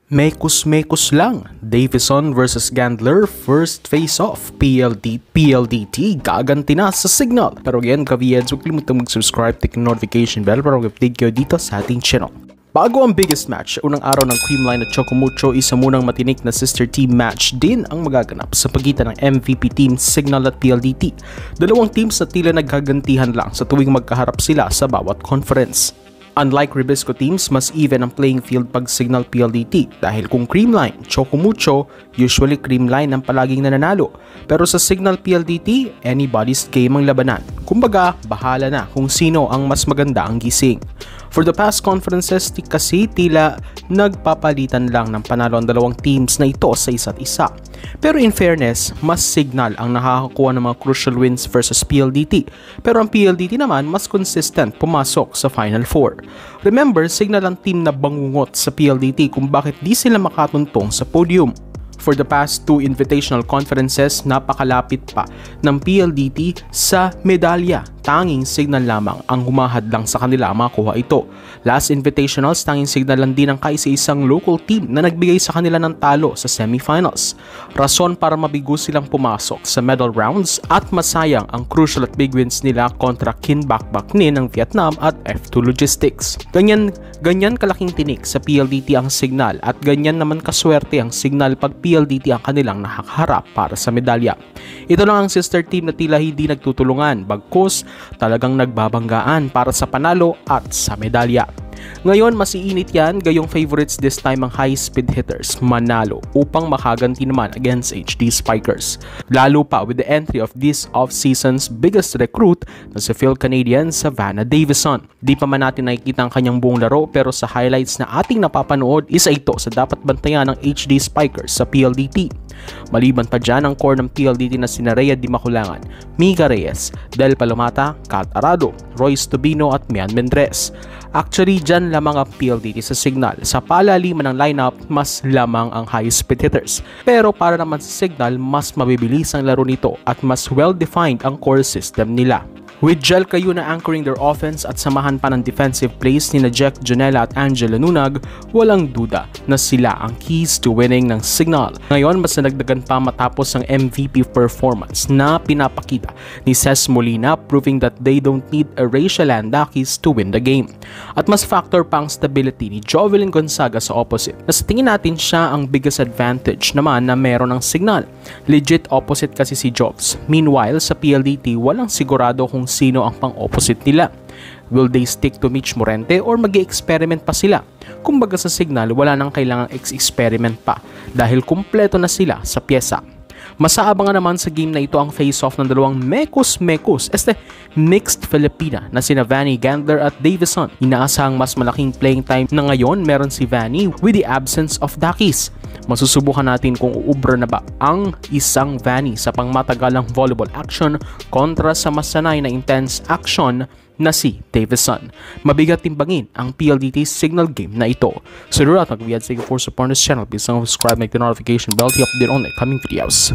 Mekos-mekos lang. Davison versus Gandler, first face-off. PLDT gaganti na sa Signal. Pero again, ka-VEDs, huwag kalimutang mag-subscribe, take notification bell para mag-update kayo dito sa ating channel. Bago ang biggest match, unang araw ng Creamline at Chocomucho, isa munang matinik na sister team match din ang magaganap sa pagitan ng MVP team Signal at PLDT. Dalawang teams na tila nagkagantihan lang sa tuwing magkaharap sila sa bawat conference. Unlike Ribisco teams, mas even ang playing field pag Signal PLDT dahil kung Creamline, Chocomucho, usually Creamline ang palaging nananalo. Pero sa Signal PLDT, anybody's game ang labanan. Kumbaga, bahala na kung sino ang mas maganda ang gising. For the past conferences, kasi tila nagpapalitan lang ng panalo ang dalawang teams na ito sa isa't isa. Pero in fairness, mas Signal ang nakakakuha ng mga crucial wins versus PLDT. Pero ang PLDT naman mas consistent pumasok sa Final Four. Remember, Signal ang team na bangungot sa PLDT kung bakit di sila makatuntong sa podium. For the past two invitational conferences, napakalapit pa ng PLDT sa medalya. Tanging Signal lamang ang humahad lang sa kanila makuha ito. Last invitationals, tanging Signal lang din ang kaisa-isang local team na nagbigay sa kanila ng talo sa semifinals. Rason para mabigo silang pumasok sa medal rounds at masayang ang crucial at big wins nila kontra Kinbakbaknin ng Vietnam at F2 Logistics. Ganyan kalaking tinik sa PLDT ang Signal at ganyan naman kaswerte ang Signal pag PLDT ang kanilang nakakaharap para sa medalya. Ito lang ang sister team na tila hindi nagtutulungan, bagkus talagang nagbabanggaan para sa panalo at sa medalya. Ngayon, mas iinit yan, gayong favorites this time ang high-speed hitters manalo upang makaganti naman against HD Spikers. Lalo pa with the entry of this off-season's biggest recruit na si Phil Canadian Savannah Davison. Di pa man natin nakikita ang kanyang buong laro pero sa highlights na ating napapanood, isa ito sa dapat bantayan ng HD Spikers sa PLDT. Maliban pa dyan ang core ng PLDT na sina Rhea Di Maculangan, Mika Reyes, Del Palomata, Kat Arado, Royce Tobino at Mian Mendres. Actually, dyan lamang ang PLDT sa Signal. Sa palaliman ng lineup, mas lamang ang high-speed hitters. Pero para naman sa Signal, mas mabibilis ang laro nito at mas well-defined ang core system nila. With Jel Cayuna anchoring their offense at samahan pa ng defensive plays ni Jack Jonella at Angela Nunag, walang duda na sila ang keys to winning ng Signal. Ngayon, mas nadagdagan pa matapos ang MVP performance na pinapakita ni Ces Molina, proving that they don't need a Rachel Landakis to win the game. At mas factor pa ang stability ni Jovelyn Gonzaga sa opposite, na sa tingin natin siya ang biggest advantage naman na meron ng Signal. Legit opposite kasi si Jovs. Meanwhile, sa PLDT, walang sigurado kung sino ang pang-opposite nila. Will they stick to Mitch Morente or mag-experiment pa sila? Kumbaga sa Signal, wala nang kailangang experiment pa dahil kumpleto na sila sa pyesa. Masaabangan naman sa game na ito ang face-off ng dalawang mekos-mekos mixed Filipina na sina Vanny Gandler at Davison. Inaasahang mas malaking playing time na ngayon meron si Vanny with the absence of Dakis. Masusubukan natin kung uubra na ba ang isang Vanny sa pangmatagalang volleyball action kontra sa masanay na intense action na si Davison. Mabigat timbangin ang PLDT Signal game na ito. So do not mag-VEDs, thank you for supporting this channel. Please subscribe, make the notification bell to update on the coming videos.